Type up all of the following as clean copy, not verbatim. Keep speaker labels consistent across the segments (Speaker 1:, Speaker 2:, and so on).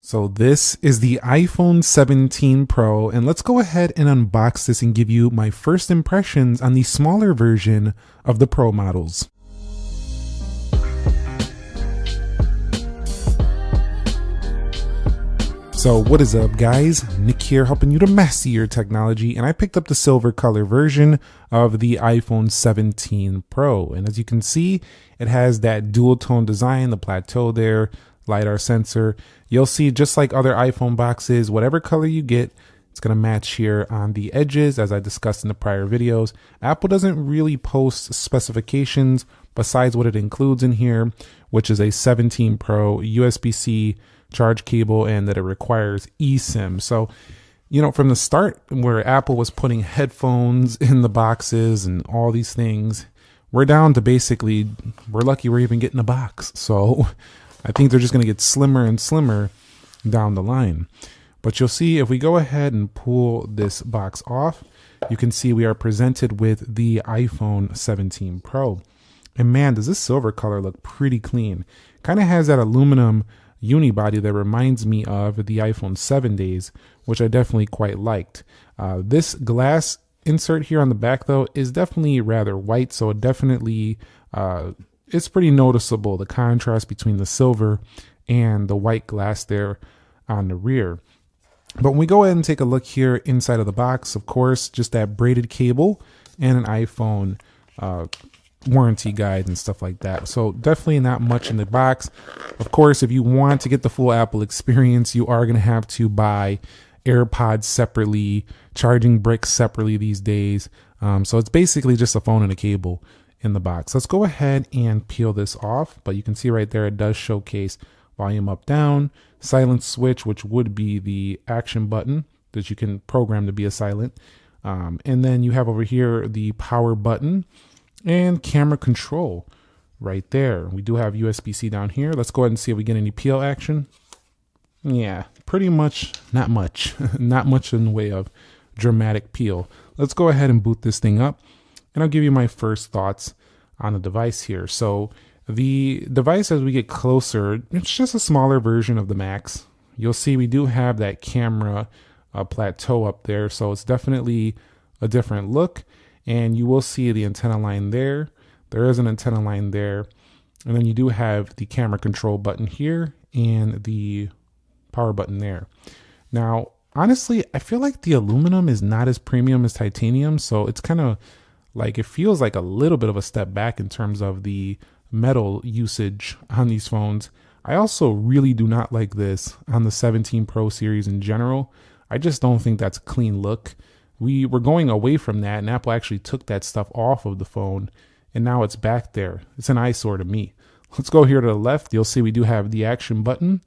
Speaker 1: So this is the iPhone 17 Pro, and let's go ahead and unbox this and give you my first impressions on the smaller version of the Pro models. So what is up, guys? Nick here, helping you to master your technology, and I picked up the silver color version of the iPhone 17 Pro, and as you can see, it has that dual tone design, the plateau there, LiDAR sensor. You'll see, just like other iPhone boxes, whatever color you get, it's going to match here on the edges, as I discussed in the prior videos. Apple doesn't really post specifications besides what it includes in here, which is a 17 Pro USB-C charge cable and that it requires eSIM. So, you know, from the start where Apple was putting headphones in the boxes and all these things, we're down to basically, we're lucky we're even getting a box. So I think they're just going to get slimmer and slimmer down the line. But you'll see if we go ahead and pull this box off, you can see we are presented with the iPhone 17 Pro. And man, does this silver color look pretty clean. Kind of has that aluminum unibody that reminds me of the iPhone 7 days, which I definitely quite liked. This glass insert here on the back, though, is definitely rather white, so it definitely it's pretty noticeable, the contrast between the silver and the white glass there on the rear. But when we go ahead and take a look here inside of the box, of course, just that braided cable and an iPhone warranty guide and stuff like that. So definitely not much in the box. Of course, if you want to get the full Apple experience, you are going to have to buy AirPods separately, charging bricks separately these days. So it's basically just a phone and a cable in the box. Let's go ahead and peel this off, but you can see right there it does showcase volume up down, silent switch, which would be the action button that you can program to be a silent, and then you have over here the power button and camera control right there. We do have USB-C down here. Let's go ahead and see if we get any peel action. Yeah, pretty much not much not much in the way of dramatic peel. Let's go ahead and boot this thing up, and I'll give you my first thoughts on the device here. So the device, as we get closer, it's just a smaller version of the Max. You'll see we do have that camera plateau up there, so it's definitely a different look. And you will see the antenna line there. There is an antenna line there. And then you do have the camera control button here and the power button there. Now, honestly, I feel like the aluminum is not as premium as titanium, so it's kind of like, it feels like a little bit of a step back in terms of the metal usage on these phones. I also really do not like this on the 17 Pro series in general. I just don't think that's a clean look. We were going away from that, and Apple actually took that stuff off of the phone, and now it's back there. It's an eyesore to me. Let's go here to the left. You'll see we do have the action button,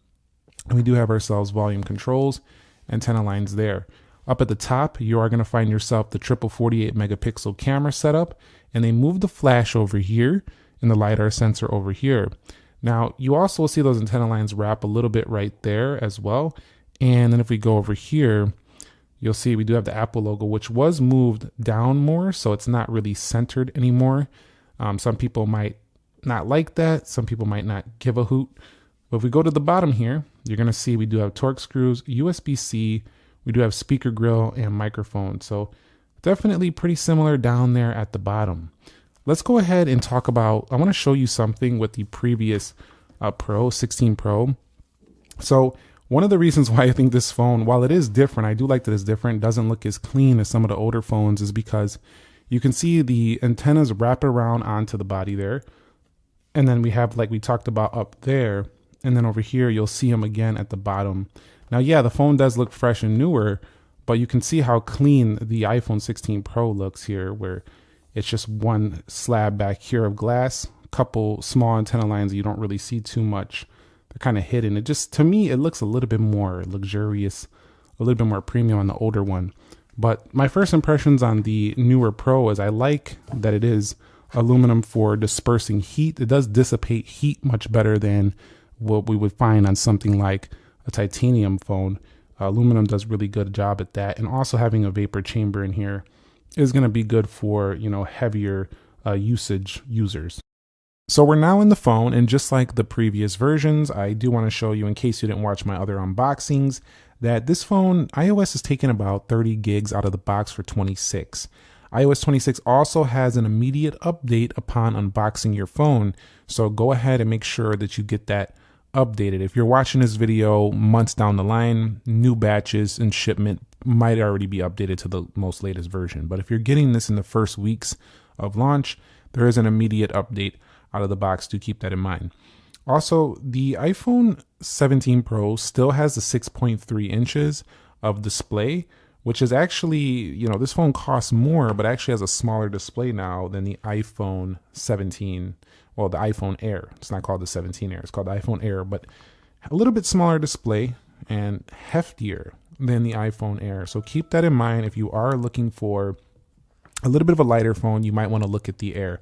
Speaker 1: and we do have ourselves volume controls, antenna lines there. Up at the top, you are going to find yourself the triple 48 megapixel camera setup, and they moved the flash over here and the LiDAR sensor over here. Now, you also see those antenna lines wrap a little bit right there as well. And then if we go over here, you'll see we do have the Apple logo, which was moved down more, so it's not really centered anymore. Some people might not like that. Some people might not give a hoot. But if we go to the bottom here, you're going to see we do have Torx screws, USB-C, we do have speaker grill and microphone. So definitely pretty similar down there at the bottom. Let's go ahead and talk about, I want to show you something with the previous Pro, 16 Pro. So one of the reasons why I think this phone, while it is different, I do like that it's different, doesn't look as clean as some of the older phones, is because you can see the antennas wrap around onto the body there. And then we have, like we talked about, up there. And then over here, you'll see them again at the bottom. Now, yeah, the phone does look fresh and newer, but you can see how clean the iPhone 16 Pro looks here, where it's just one slab back here of glass, a couple small antenna lines that you don't really see too much. They're kind of hidden. It just, to me, it looks a little bit more luxurious, a little bit more premium on the older one. But my first impressions on the newer Pro is I like that it is aluminum for dispersing heat. It does dissipate heat much better than what we would find on something like a titanium phone. Aluminum does really good job at that. And also having a vapor chamber in here is going to be good for, you know, heavier usage users. So we're now in the phone, and just like the previous versions, I do want to show you, in case you didn't watch my other unboxings, that this phone, iOS is taking about 30 gigs out of the box for 26. iOS 26 also has an immediate update upon unboxing your phone, so go ahead and make sure that you get that updated. If you're watching this video months down the line, new batches and shipment might already be updated to the most latest version. But if you're getting this in the first weeks of launch, there is an immediate update out of the box. Do keep that in mind. Also, the iPhone 17 Pro still has the 6.3 inches of display, which is actually, you know, this phone costs more, but actually has a smaller display now than the iPhone 17, well, the iPhone Air. It's not called the 17 Air, it's called the iPhone Air, but a little bit smaller display and heftier than the iPhone Air. So keep that in mind. If you are looking for a little bit of a lighter phone, you might want to look at the Air.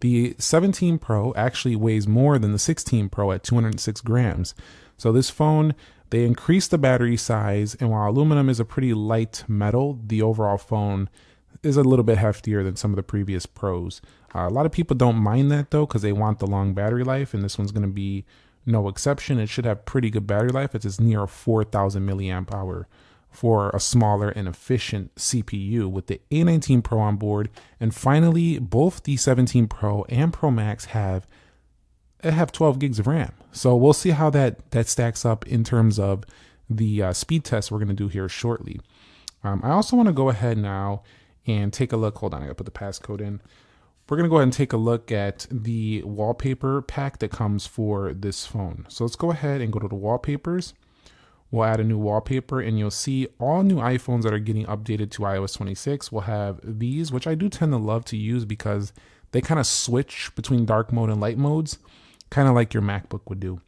Speaker 1: The 17 Pro actually weighs more than the 16 Pro at 206 grams. So this phone, they increased the battery size, and while aluminum is a pretty light metal, the overall phone is a little bit heftier than some of the previous Pros. A lot of people don't mind that though, because they want the long battery life, and this one's going to be no exception. It should have pretty good battery life. It's near 4,000 milliamp hour for a smaller and efficient CPU with the A19 Pro on board. And finally, both the 17 Pro and Pro Max have 12 gigs of RAM. So we'll see how that stacks up in terms of the speed test we're going to do here shortly. I also want to go ahead now and take a look. Hold on, I got to put the passcode in. We're going to go ahead and take a look at the wallpaper pack that comes for this phone. So let's go ahead and go to the wallpapers. We'll add a new wallpaper, and you'll see all new iPhones that are getting updated to iOS 26 will have these, which I do tend to love to use because they kind of switch between dark mode and light modes, kind of like your MacBook would do.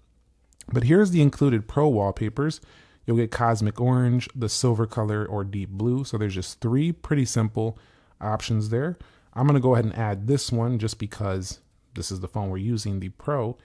Speaker 1: But here's the included Pro wallpapers. You'll get Cosmic Orange, the Silver Color, or Deep Blue. So there's just three pretty simple options there. I'm going to go ahead and add this one just because this is the phone we're using, the Pro.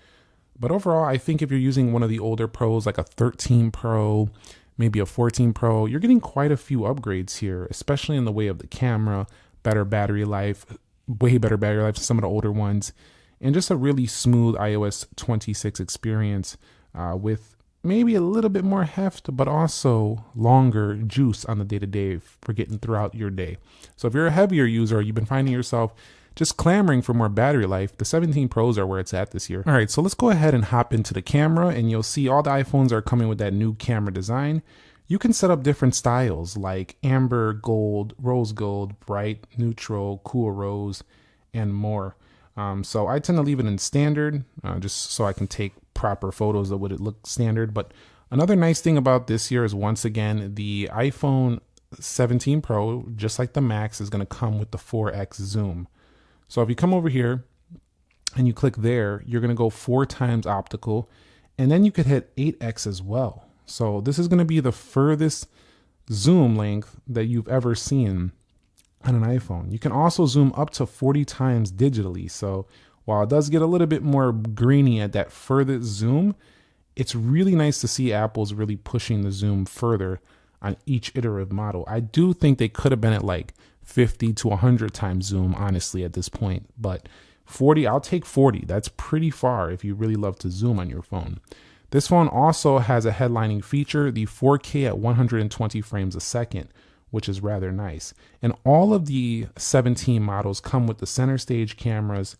Speaker 1: But overall, I think if you're using one of the older Pros, like a 13 Pro, maybe a 14 Pro, you're getting quite a few upgrades here, especially in the way of the camera, better battery life, way better battery life than some of the older ones, and just a really smooth iOS 26 experience with maybe a little bit more heft, but also longer juice on the day-to-day for getting throughout your day. So if you're a heavier user, you've been finding yourself just clamoring for more battery life, the 17 Pros are where it's at this year. All right, so let's go ahead and hop into the camera, and you'll see all the iPhones are coming with that new camera design. You can set up different styles like amber, gold, rose gold, bright, neutral, cool rose, and more. So I tend to leave it in standard just so I can take proper photos that would look standard. But another nice thing about this year is, once again, the iPhone 17 Pro, just like the Max, is going to come with the 4x zoom. So if you come over here and you click there, you're going to go 4 times optical, and then you could hit 8x as well. So this is going to be the furthest zoom length that you've ever seen on an iPhone. You can also zoom up to 40 times digitally. So while it does get a little bit more grainy at that furthest zoom, it's really nice to see Apple's really pushing the zoom further on each iterative model. I do think they could have been at like 50 to 100 times zoom, honestly, at this point. But 40, I'll take 40. That's pretty far if you really love to zoom on your phone. This phone also has a headlining feature, the 4K at 120 frames a second, which is rather nice. And all of the 17 models come with the center stage cameras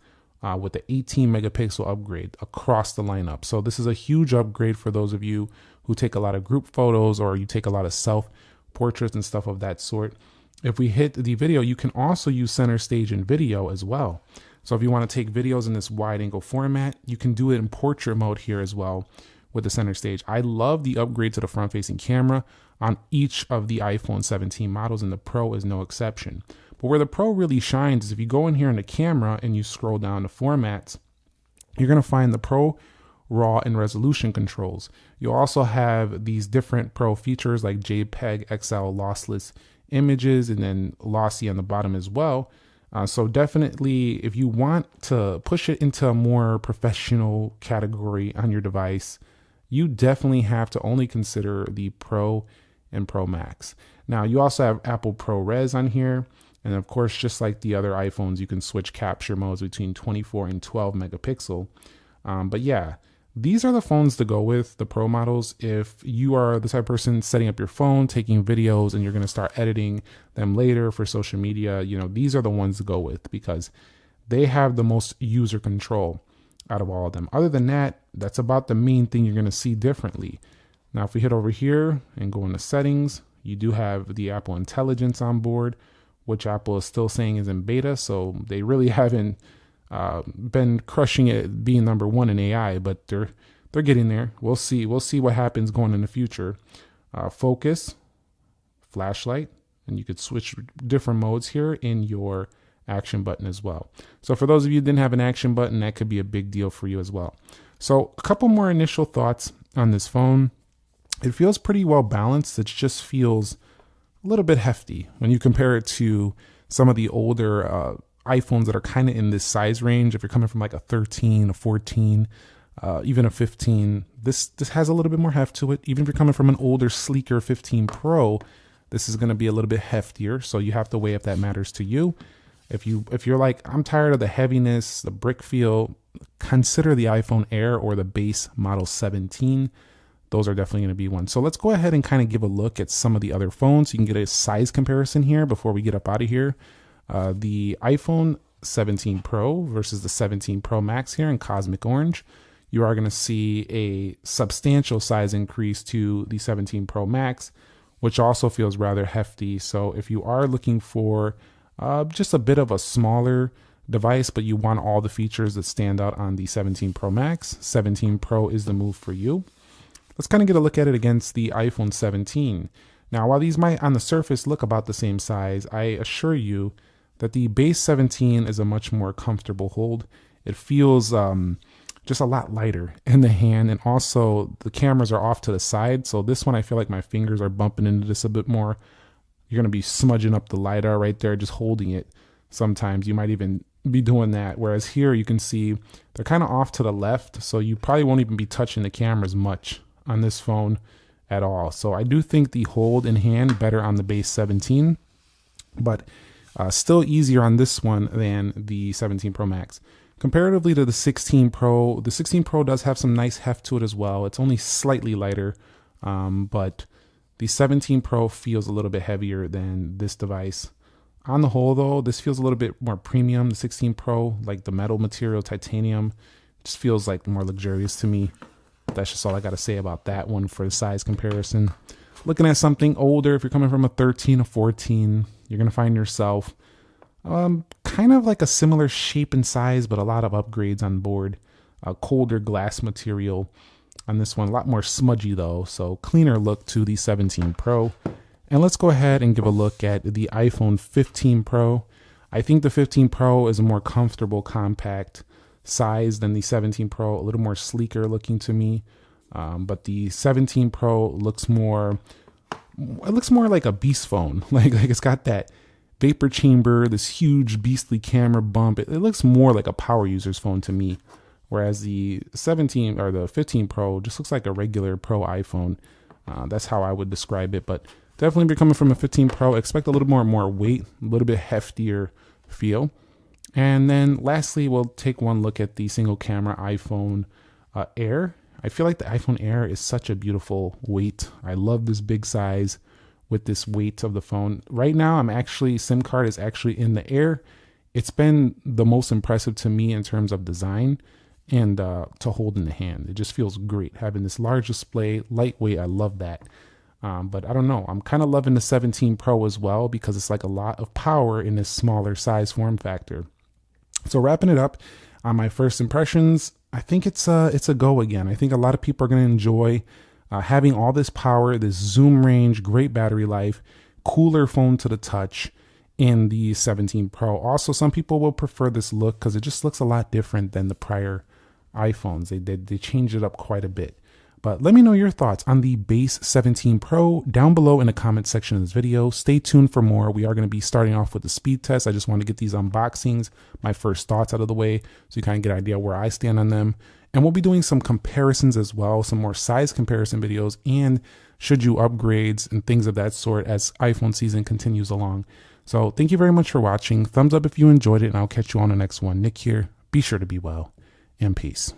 Speaker 1: with the 18 megapixel upgrade across the lineup. So this is a huge upgrade for those of you who take a lot of group photos, or you take a lot of self portraits and stuff of that sort. If we hit the video, you can also use center stage in video as well. So if you want to take videos in this wide angle format, you can do it in portrait mode here as well with the center stage. I love the upgrade to the front facing camera on each of the iPhone 17 models, and the Pro is no exception. But where the Pro really shines is if you go in here in the camera and you scroll down to formats, you're going to find the Pro RAW and resolution controls. You'll also have these different Pro features like JPEG, XL lossless images, and then lossy on the bottom as well. So definitely, if you want to push it into a more professional category on your device, you definitely have to only consider the Pro and Pro Max. Now, you also have Apple ProRes on here, And of course, just like the other iPhones, you can switch capture modes between 24 and 12 megapixel. But yeah, these are the phones to go with, the Pro models. If you are the type of person setting up your phone, taking videos, and you're going to start editing them later for social media, you know, these are the ones to go with because they have the most user control out of all of them. Other than that, that's about the main thing you're going to see differently. Now, if we hit over here and go into settings, you do have the Apple Intelligence on board, which Apple is still saying is in beta. So they really haven't been crushing it being number one in AI, but they're getting there. We'll see what happens going in the future. Focus, flashlight, and you could switch different modes here in your action button as well. So for those of you who didn't have an action button, that could be a big deal for you as well. So a couple more initial thoughts on this phone. It feels pretty well balanced. It just feels a little bit hefty when you compare it to some of the older iPhones that are kind of in this size range. If you're coming from like a 13, a 14, even a 15, this has a little bit more heft to it. Even if you're coming from an older, sleeker 15 Pro, this is going to be a little bit heftier. So you have to weigh if that matters to you. If you're like, I'm tired of the heaviness, the brick feel, consider the iPhone Air or the base model 17. Those are definitely going to be one. So let's go ahead and kind of give a look at some of the other phones. You can get a size comparison here before we get up out of here. The iPhone 17 Pro versus the 17 Pro Max here in Cosmic Orange. You are going to see a substantial size increase to the 17 Pro Max, which also feels rather hefty. So if you are looking for just a bit of a smaller device, but you want all the features that stand out on the 17 Pro Max, 17 Pro is the move for you. Let's kind of get a look at it against the iPhone 17. Now, while these might on the surface look about the same size, I assure you that the base 17 is a much more comfortable hold. It feels just a lot lighter in the hand, and also the cameras are off to the side. So this one, I feel like my fingers are bumping into this a bit more. You're going to be smudging up the LiDAR right there, just holding it. Sometimes you might even be doing that. Whereas here you can see they're kind of off to the left. So you probably won't even be touching the cameras much on this phone at all. So I do think the hold in hand better on the base 17, but still easier on this one than the 17 Pro Max. Comparatively to the 16 Pro, the 16 Pro does have some nice heft to it as well. It's only slightly lighter, but the 17 Pro feels a little bit heavier than this device. On the whole though, this feels a little bit more premium. The 16 Pro, like the metal material, titanium, just feels like more luxurious to me. That's just all I got to say about that one for the size comparison. Looking at something older, if you're coming from a 13 or 14, you're going to find yourself kind of like a similar shape and size, but a lot of upgrades on board. Colder glass material on this one, a lot more smudgy though, so cleaner look to the 17 Pro. And let's go ahead and give a look at the iPhone 15 Pro. I think the 15 Pro is a more comfortable, compact size than the 17 Pro, a little more sleeker looking to me. But the 17 Pro looks more like a beast phone. Like it's got that vapor chamber, this huge beastly camera bump. It looks more like a power user's phone to me. Whereas the 17 or the 15 Pro just looks like a regular Pro iPhone. That's how I would describe it. But definitely if you're coming from a 15 Pro, expect a little more weight, a little bit heftier feel. And then lastly, we'll take one look at the single camera iPhone Air. I feel like the iPhone Air is such a beautiful weight. I love this big size with this weight of the phone. Right now, SIM card is actually in the Air. It's been the most impressive to me in terms of design and to hold in the hand. It just feels great having this large display, lightweight. I love that. But I don't know. I'm kind of loving the 17 Pro as well because it's like a lot of power in this smaller size form factor. So wrapping it up on my first impressions, I think it's a go again. I think a lot of people are going to enjoy having all this power, this zoom range, great battery life, cooler phone to the touch in the 17 Pro. Also, some people will prefer this look because it just looks a lot different than the prior iPhones. They changed it up quite a bit. But let me know your thoughts on the base 17 Pro down below in the comment section of this video. Stay tuned for more. We are going to be starting off with the speed test. I just want to get these unboxings, my first thoughts out of the way, so you kind of get an idea where I stand on them. And we'll be doing some comparisons as well, some more size comparison videos, and should you upgrades and things of that sort as iPhone season continues along. So thank you very much for watching. Thumbs up if you enjoyed it, and I'll catch you on the next one. Nick here. Be sure to be well, and peace.